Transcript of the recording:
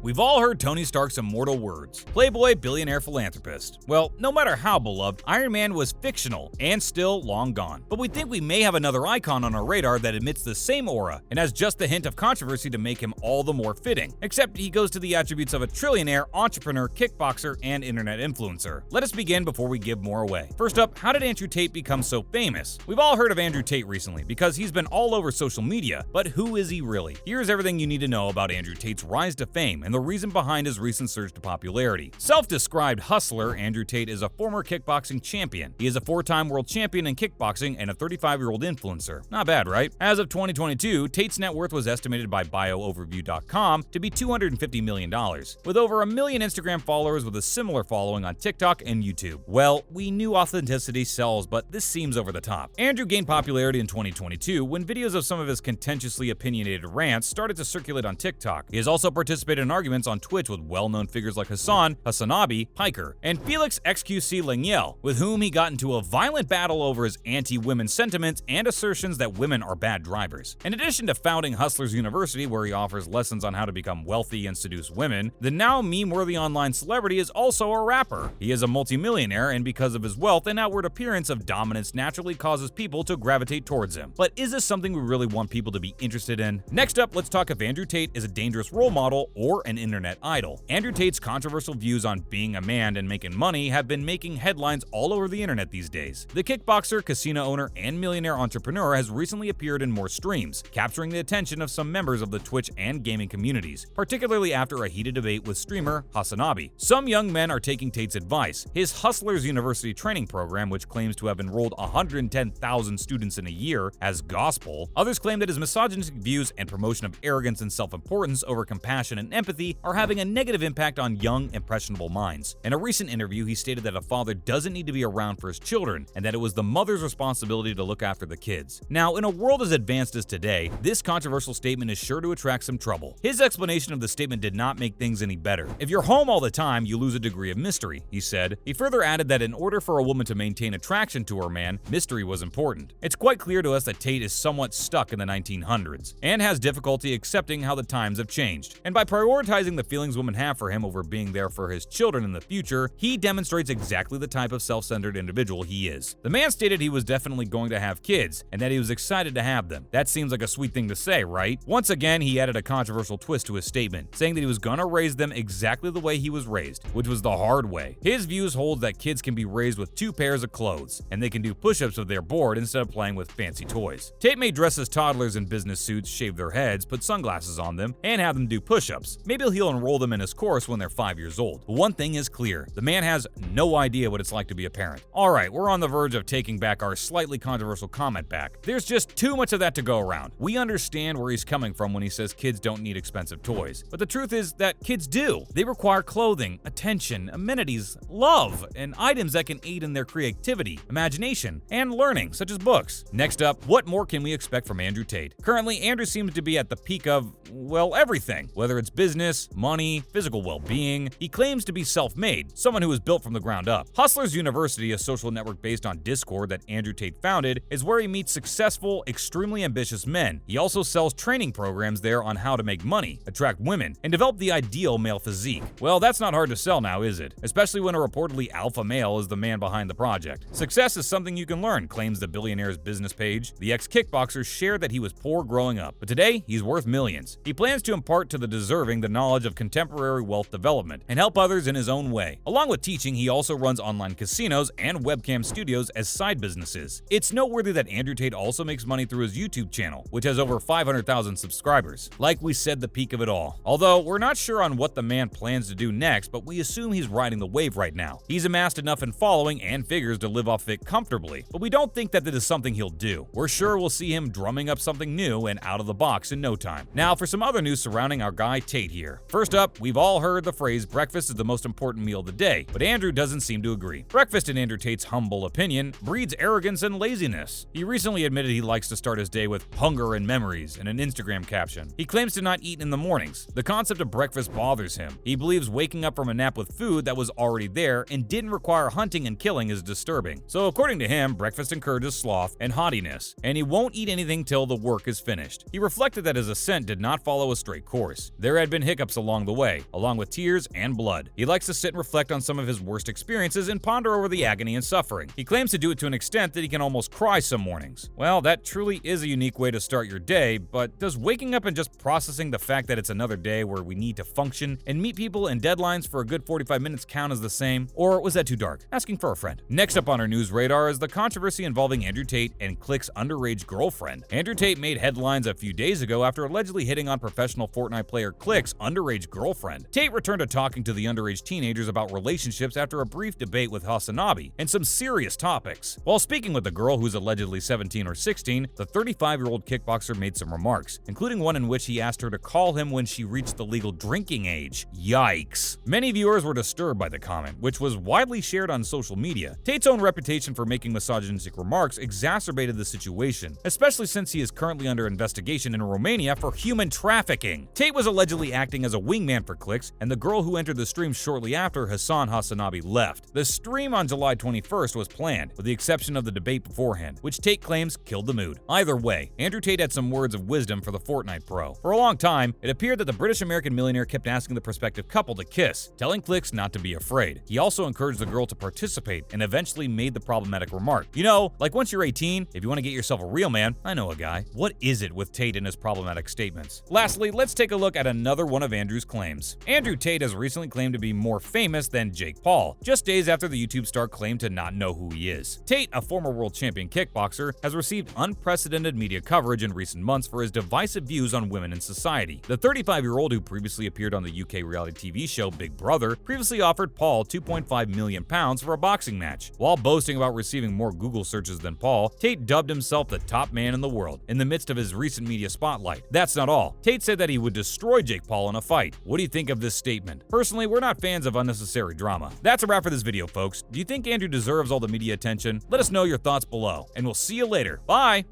We've all heard Tony Stark's immortal words, playboy, billionaire, philanthropist. Well, no matter how beloved, Iron Man was fictional and still long gone. But we think we may have another icon on our radar that emits the same aura and has just the hint of controversy to make him all the more fitting, except he goes to the attributes of a trillionaire, entrepreneur, kickboxer, and internet influencer. Let us begin before we give more away. First up, how did Andrew Tate become so famous? We've all heard of Andrew Tate recently because he's been all over social media, but who is he really? Here's everything you need to know about Andrew Tate's rise to fame and the reason behind his recent surge to popularity. Self-described hustler, Andrew Tate is a former kickboxing champion. He is a 4-time world champion in kickboxing and a 35-year-old influencer. Not bad, right? As of 2022, Tate's net worth was estimated by BioOverview.com to be $250 million, with over 1 million Instagram followers with a similar following on TikTok and YouTube. Well, we knew authenticity sells, but this seems over the top. Andrew gained popularity in 2022 when videos of some of his contentiously opinionated rants started to circulate on TikTok. He has also participated in arguments on Twitch with well-known figures like Hassan Hassanabi, Piker, and Felix XQC Lengyel, with whom he got into a violent battle over his anti-women sentiments and assertions that women are bad drivers. In addition to founding Hustlers University, where he offers lessons on how to become wealthy and seduce women, the now meme-worthy online celebrity is also a rapper. He is a multimillionaire, and because of his wealth and outward appearance of dominance naturally causes people to gravitate towards him. But is this something we really want people to be interested in? Next up, let's talk if Andrew Tate is a dangerous role model or an internet idol. Andrew Tate's controversial views on being a man and making money have been making headlines all over the internet these days. The kickboxer, casino owner, and millionaire entrepreneur has recently appeared in more streams, capturing the attention of some members of the Twitch and gaming communities, particularly after a heated debate with streamer Hassanabi. Some young men are taking Tate's advice. His Hustlers University training program, which claims to have enrolled 110,000 students in a year, as gospel. Others claim that his misogynistic views and promotion of arrogance and self-importance over compassion and empathy are having a negative impact on young, impressionable minds. In a recent interview, he stated that a father doesn't need to be around for his children and that it was the mother's responsibility to look after the kids. Now, in a world as advanced as today, this controversial statement is sure to attract some trouble. His explanation of the statement did not make things any better. If you're home all the time, you lose a degree of mystery, he said. He further added that in order for a woman to maintain attraction to her man, mystery was important. It's quite clear to us that Tate is somewhat stuck in the 1900s and has difficulty accepting how the times have changed. And by prioritizing the feelings women have for him over being there for his children in the future, he demonstrates exactly the type of self-centered individual he is. The man stated he was definitely going to have kids and that he was excited to have them. That seems like a sweet thing to say, right? Once again, he added a controversial twist to his statement, saying that he was gonna raise them exactly the way he was raised, which was the hard way. His views hold that kids can be raised with 2 pairs of clothes, and they can do push-ups if they're bored instead of playing with fancy toys. Tate may dress as toddlers in business suits, shave their heads, put sunglasses on them, and have them do push-ups. Maybe he'll enroll them in his course when they're 5 years old. But one thing is clear, the man has no idea what it's like to be a parent. Alright, we're on the verge of taking back our slightly controversial comment back. There's just too much of that to go around. We understand where he's coming from when he says kids don't need expensive toys. But the truth is that kids do. They require clothing, attention, amenities, love, and items that can aid in their creativity, imagination, and learning, such as books. Next up, what more can we expect from Andrew Tate? Currently, Andrew seems to be at the peak of, well, everything. Whether it's business, money, physical well-being, he claims to be self-made, someone who was built from the ground up. Hustlers University, a social network based on Discord that Andrew Tate founded, is where he meets successful, extremely ambitious men. He also sells training programs there on how to make money, attract women, and develop the ideal male physique. Well, that's not hard to sell now, is it? Especially when a reportedly alpha male is the man behind the project. Success is something you can learn, claims the billionaire's business page. The ex-kickboxer shared that he was poor growing up, but today he's worth millions. He plans to impart to the deserving the knowledge of contemporary wealth development and help others in his own way. Along with teaching, he also runs online casinos and webcam studios as side businesses. It's noteworthy that Andrew Tate also makes money through his YouTube channel, which has over 500,000 subscribers. Like we said, the peak of it all. Although, we're not sure on what the man plans to do next, but we assume he's riding the wave right now. He's amassed enough in following and figures to live off it comfortably, but we don't think that this is something he'll do. We're sure we'll see him drumming up something new and out of the box in no time. Now, for some other news surrounding our guy Tate here. First up, we've all heard the phrase breakfast is the most important meal of the day, but Andrew doesn't seem to agree. Breakfast, in Andrew Tate's humble opinion, breeds arrogance and laziness. He recently admitted he likes to start his day with hunger and memories in an Instagram caption. He claims to not eat in the mornings. The concept of breakfast bothers him. He believes waking up from a nap with food that was already there and didn't require hunting and killing is disturbing. So according to him, breakfast encourages sloth and haughtiness, and he won't eat anything till the work is finished. He reflected that his ascent did not follow a straight course. There had been hiccups along the way, along with tears and blood. He likes to sit and reflect on some of his worst experiences and ponder over the agony and suffering. He claims to do it to an extent that he can almost cry some mornings. Well, that truly is a unique way to start your day, but does waking up and just processing the fact that it's another day where we need to function and meet people and deadlines for a good 45 minutes count as the same? Or was that too dark? Asking for a friend. Next up on our news radar is the controversy involving Andrew Tate and Click's underage girlfriend. Andrew Tate made headlines a few days ago after allegedly hitting on professional Fortnite player Click's underage girlfriend. Tate returned to talking to the underage teenagers about relationships after a brief debate with Hasanabi and some serious topics. While speaking with the girl who's allegedly 17 or 16, the 35-year-old kickboxer made some remarks, including one in which he asked her to call him when she reached the legal drinking age. Yikes. Many viewers were disturbed by the comment, which was widely shared on social media. Tate's own reputation for making misogynistic remarks exacerbated the situation, especially since he is currently under investigation in Romania for human trafficking. Tate was allegedly acting as a wingman for Clicks, and the girl who entered the stream shortly after Hassan Hasanabi left. The stream on July 21st was planned, with the exception of the debate beforehand, which Tate claims killed the mood. Either way, Andrew Tate had some words of wisdom for the Fortnite pro. For a long time, it appeared that the British-American millionaire kept asking the prospective couple to kiss, telling Clicks not to be afraid. He also encouraged the girl to participate and eventually made the problematic remark. You know, like once you're 18, if you want to get yourself a real man, I know a guy. What is it with Tate and his problematic statements? Lastly, let's take a look at another one of Andrew's claims. Andrew Tate has recently claimed to be more famous than Jake Paul, just days after the YouTube star claimed to not know who he is. Tate, a former world champion kickboxer, has received unprecedented media coverage in recent months for his divisive views on women in society. The 35-year-old, who previously appeared on the UK reality TV show Big Brother, previously offered Paul £2.5 million for a boxing match. While boasting about receiving more Google searches than Paul, Tate dubbed himself the top man in the world in the midst of his recent media spotlight. That's not all. Tate said that he would destroy Jake Paul in a fight. What do you think of this statement? Personally, we're not fans of unnecessary drama. That's a wrap for this video, folks. Do you think Andrew deserves all the media attention? Let us know your thoughts below, and we'll see you later. Bye!